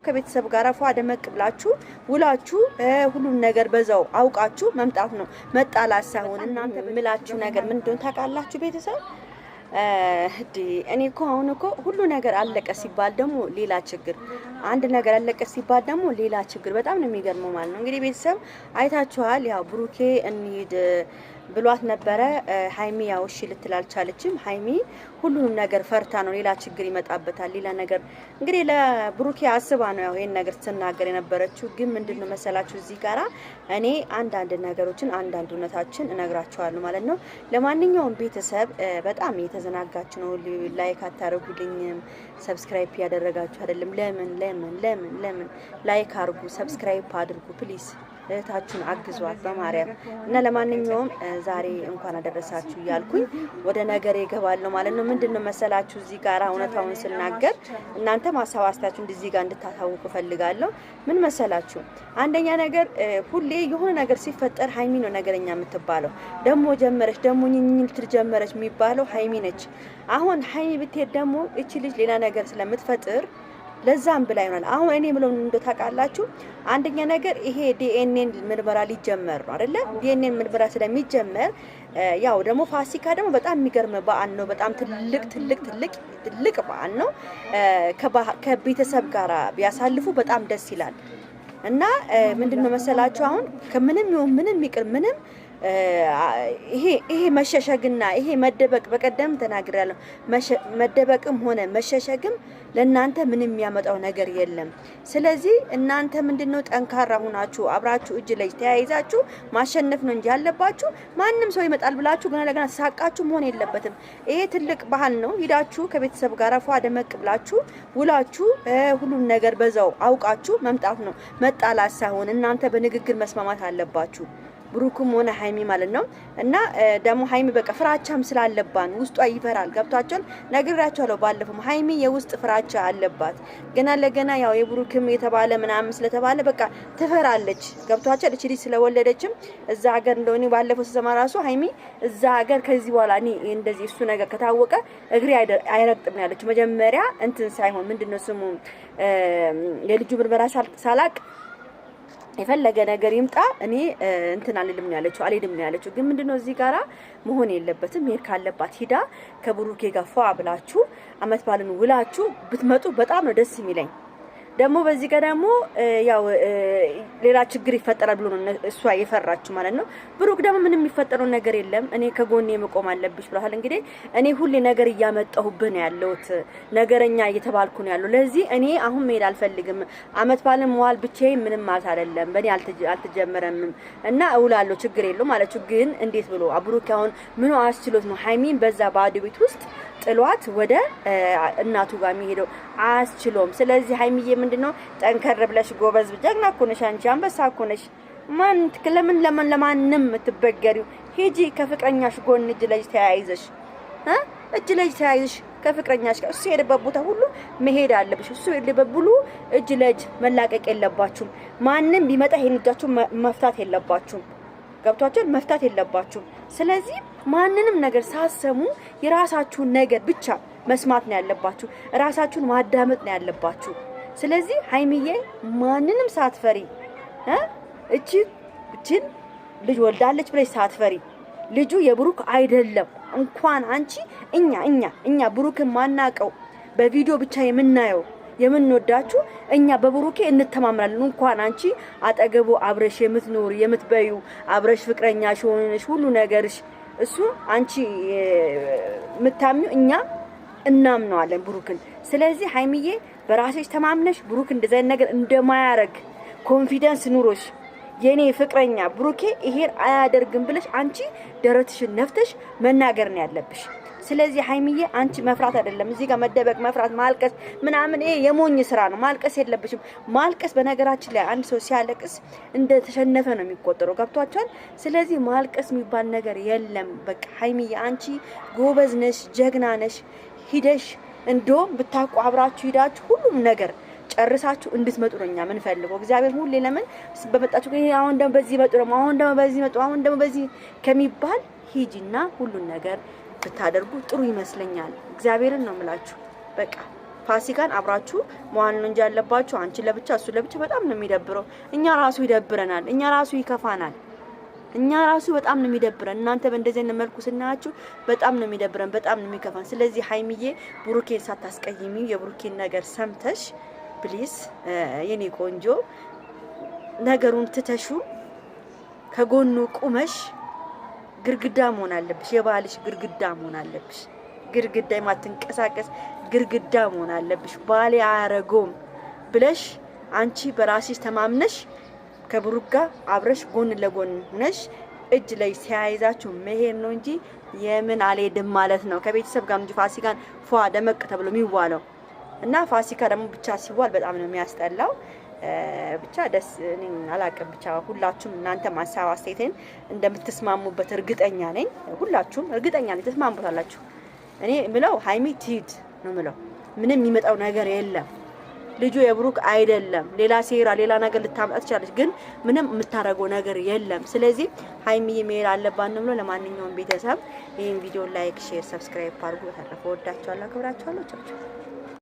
ከቤተሰብ ጋር ፏ ደመቅ ብላችሁ ውላችሁ ሁሉን ነገር በዛው አውቃችሁ መምጣት ነው። መጣላት ሳይሆን እናንተ ምላችሁ ነገር ምን እንደሆነ ታውቃላችሁ ቤተሰብ እኔ እኮ አሁን እኮ ሁሉ ነገር አለቀ ሲባል ደግሞ ሌላ ችግር፣ አንድ ነገር አለቀ ሲባል ደግሞ ሌላ ችግር። በጣም ነው የሚገርመው ማለት ነው። እንግዲህ ቤተሰብ አይታችኋል። ያው ብሩኬ እንሂድ ብሏት ነበረ። ሃይሚ ያው እሺ ልትል አልቻለችም። ሃይሚ ሁሉንም ነገር ፈርታ ነው። ሌላ ችግር ይመጣበታል፣ ሌላ ነገር እንግዲህ ለብሩኬ አስባ ነው ያው ይሄን ነገር ስትናገር የነበረችው። ግን ምንድነው መሰላችሁ እዚህ ጋራ እኔ አንዳንድ ነገሮችን አንዳንድ እውነታችን እነግራችኋለሁ ማለት ነው። ለማንኛውም ቤተሰብ በጣም የተዘናጋችሁ ነው። ላይክ አታረጉልኝም፣ ሰብስክራይብ ያደረጋችሁ አይደለም። ለምን ላይክ አድርጉ፣ ሰብስክራይብ አድርጉ ፕሊዝ። እህታችሁን አግዟት በማርያም እና ለማንኛውም ዛሬ እንኳን አደረሳችሁ እያልኩኝ ወደ ነገር ይገባለሁ ማለት ነው። ምንድነው መሰላችሁ እዚህ ጋራ እውነታውን ስናገር እናንተ ማሳዋስታችሁ እንደዚህ ጋር እንድታታውቁ ፈልጋለሁ። ምን መሰላችሁ አንደኛ ነገር ሁሌ የሆነ ነገር ሲፈጠር ሃይሚ ነው ነገረኛ የምትባለው። ደሞ ጀመረች ደሞ ኝኝልት ጀመረች የሚባለው ሃይሚ ነች። አሁን ሃይሚ ብትሄድ ደግሞ እቺ ልጅ ሌላ ነገር ስለምትፈጥር ለዛም ብላ ይሆናል። አሁን እኔ ምለው እንደታቃላችሁ አንደኛ ነገር ይሄ ዲኤንኤን ምርመራ ሊጀመር ነው አይደለ? ዲኤንኤን ምርመራ ስለሚጀመር ያው ደግሞ ፋሲካ ደግሞ በጣም የሚገርም በዓል ነው። በጣም ትልቅ በዓል ነው። ከቤተሰብ ጋር ቢያሳልፉ በጣም ደስ ይላል። እና ምንድነው መሰላችሁ አሁን ከምንም ይሁን ምንም ይቅር ምንም ይሄ መሸሸግና ይሄ መደበቅ በቀደም ተናግሬያለሁ። መደበቅም ሆነ መሸሸግም ለእናንተ ምንም የሚያመጣው ነገር የለም። ስለዚህ እናንተ ምንድነው ጠንካራ ሆናችሁ አብራችሁ እጅ ለእጅ ተያይዛችሁ ማሸነፍ ነው እንጂ ያለባችሁ ማንም ሰው ይመጣል ብላችሁ ገና ለገና ተሳቃችሁ መሆን የለበትም። ይሄ ትልቅ ባህል ነው። ሂዳችሁ ከቤተሰብ ጋር ፏ ደመቅ ብላችሁ ውላችሁ ሁሉን ነገር በዛው አውቃችሁ መምጣት ነው። መጣላት ሳይሆን እናንተ በንግግር መስማማት አለባችሁ። ብሩክም ሆነ ሃይሚ ማለት ነው። እና ደግሞ ሃይሚ በቃ ፍራቻም ስላለባን ውስጧ ይፈራል። ገብቷቸዋል። ነግራቸዋለሁ ባለፈው ሃይሚ የውስጥ ፍራቻ አለባት። ገና ለገና ያው የብሩክም የተባለ ምናምን ስለተባለ በቃ ትፈራለች። ገብቷቸዋል። እቺ ልጅ ስለወለደችም እዛ ሀገር እንደሆነ ባለፈው ሲሰማ ራሱ ሃይሚ እዛ ሀገር ከዚህ በኋላ እኔ እንደዚህ እሱ ነገር ከታወቀ እግሬ አይረግጥም ያለች መጀመሪያ እንትን ሳይሆን ምንድነው ስሙ የልጁ ምርመራ ሳላቅ የፈለገ ነገር ይምጣ እኔ እንትን አልልም ነው ያለችው፣ አልሄድም ነው ያለችው። ግን ምንድነው እዚህ ጋራ መሆን የለበትም። መሄድ ካለባት ሂዳ ከብሩኬ ጋር ፏ ብላችሁ አመት ባልን ውላችሁ ብትመጡ በጣም ነው ደስ የሚለኝ። ደግሞ በዚህ ጋር ደግሞ ያው ሌላ ችግር ይፈጠራል ብሎ ነው እሷ የፈራችሁ ማለት ነው። ብሩክ ደግሞ ምንም የሚፈጠረው ነገር የለም እኔ ከጎኔ መቆም አለብሽ ብሏል። እንግዲህ እኔ ሁሌ ነገር እያመጣሁብህ ነው ያለሁት፣ ነገረኛ እየተባልኩ ነው ያለው። ለዚህ እኔ አሁን መሄድ አልፈልግም። አመት ባልን መዋል ብቻዬን ምንም ማለት አይደለም፣ በእኔ አልተጀመረም እና እውላለሁ ችግር የለው ማለቱ። ግን እንዴት ብሎ ብሩክ አሁን ምን አስችሎት ነው ሃይሚን በዛ ባዶ ቤት ውስጥ ጥሏት ወደ እናቱ ጋር የሚሄደው? አስችሎም። ስለዚህ ሃይሚዬ ምንድነው ጠንከር ብለሽ ጎበዝ ጀግና እኮ ነሽ አንቺ፣ አንበሳ እኮ ነሽ። ለማንም የምትበገሪው ሂጂ ከፍቅረኛሽ ጎን እጅ ለእጅ ተያይዘሽ እጅ ለእጅ ተያይዘሽ ከፍቅረኛሽ ጋር እሱ የሄደበት ቦታ ሁሉ መሄድ አለብሽ። እሱ የሄደበት ሁሉ እጅ ለእጅ መላቀቅ የለባችሁም። ማንም ቢመጣ ይሄን እጃችሁ መፍታት የለባችሁም። ገብቷችሁ መፍታት የለባችሁም። ስለዚህ ማንንም ነገር ሳሰሙ የራሳችሁን ነገር ብቻ መስማት ነው ያለባችሁ። ራሳችሁን ማዳመጥ ነው ያለባችሁ። ስለዚህ ሃይሚዬ ማንንም ሳትፈሪ እቺን ልጅ ወልዳለች ብለሽ ሳትፈሪ ልጁ የብሩክ አይደለም። እንኳን አንቺ እኛ ብሩክን ማናቀው በቪዲዮ ብቻ የምናየው የምንወዳችሁ እኛ በብሩኬ እንተማመናለን። እንኳን አንቺ አጠገቡ አብረሽ የምትኖር የምትበዩ አብረሽ ፍቅረኛሽ ሆነሽ ሁሉ ነገርሽ እሱ አንቺ የምታምኙ እኛ እናምነዋለን ብሩክን። ስለዚህ ሃይሚዬ በራስሽ ተማምነሽ ብሩክ እንደዛ ነገር እንደማያረግ ኮንፊደንስ ኑሮሽ የኔ ፍቅረኛ ብሩኬ ይሄን አያደርግም ብለሽ አንቺ ደረትሽን ነፍተሽ መናገር ነው ያለብሽ። ስለዚህ ሃይሚዬ አንቺ መፍራት አይደለም እዚህ ጋር መደበቅ፣ መፍራት፣ ማልቀስ ምናምን ይሄ የሞኝ ስራ ነው። ማልቀስ የለብሽም። ማልቀስ በነገራችን ላይ አንድ ሰው ሲያለቅስ እንደ ተሸነፈ ነው የሚቆጠረው። ገብቷችኋል? ስለዚህ ማልቀስ የሚባል ነገር የለም። በቃ ሃይሚዬ አንቺ ጎበዝ ነሽ፣ ጀግና ነሽ። ሂደሽ እንደውም ብታውቁ አብራችሁ ሂዳችሁ ሁሉም ነገር ጨርሳችሁ እንድትመጡ ነው እኛ ምን ፈልገው። እግዚአብሔር ሁሌ ለምን በመጣችሁ አሁን ደግሞ በዚህ መጡ ደግሞ አሁን ደግሞ በዚህ መጡ አሁን ደግሞ በዚህ ከሚባል ሂጂና ሁሉን ነገር ብታደርጉ ጥሩ ይመስለኛል። እግዚአብሔርን ነው የምላችሁ በቃ ፋሲካን አብራችሁ መዋል ነው እንጂ ያለባችሁ አንቺ ለብቻ እሱ ለብቻ በጣም ነው የሚደብረው። እኛ ራሱ ይደብረናል፣ እኛ ራሱ ይከፋናል፣ እኛ ራሱ በጣም ነው የሚደብረን። እናንተ በእንደዚህ አይነት መልኩ ስናያችሁ በጣም ነው የሚደብረን፣ በጣም ነው የሚከፋን። ስለዚህ ሀይሚዬ ብሩኬን ሳታስቀይሚ የብሩኬን ነገር ሰምተሽ ፕሊስ የኔ ቆንጆ ነገሩን ትተሹ ከጎኑ ቁመሽ ግርግዳ መሆን አለብሽ። የባልሽ ግርግዳ መሆን አለብሽ። ግርግዳ የማትንቀሳቀስ ግርግዳ መሆን አለብሽ። ባሌ አያረገውም ብለሽ አንቺ በራስሽ ተማምነሽ ከብሩክ ጋር አብረሽ ጎን ለጎን ነሽ እጅ ላይ ሲያይዛችሁ መሄድ ነው እንጂ የምን አልሄድም ማለት ነው። ከቤተሰብ ጋር እንጂ ፋሲካን ፏ ደመቅ ተብሎ የሚዋለው እና ፋሲካ ደግሞ ብቻ ሲዋል በጣም ነው የሚያስጠላው። ብቻ ደስ እኔ አላቅም። ብቻ ሁላችሁም እናንተ ማሳብ አስተያየትን እንደምትስማሙበት እርግጠኛ ነኝ። ሁላችሁም እርግጠኛ ነኝ ተስማሙታላችሁ። እኔ ምለው ሀይሚ ትሂድ ነው ምለው። ምንም የሚመጣው ነገር የለም። ልጁ የብሩክ አይደለም። ሌላ ሴራ ሌላ ነገር ልታመጣ ትችላለች፣ ግን ምንም የምታረገው ነገር የለም። ስለዚህ ሀይሚዬ መሄድ አለባት ነው ምለው። ለማንኛውም ቤተሰብ ይሄን ቪዲዮ ላይክ፣ ሼር፣ ሰብስክራይብ አድርጉ። በተረፈ ወዳችኋለሁ፣ አክብራችኋለሁ። ቻው ቻው።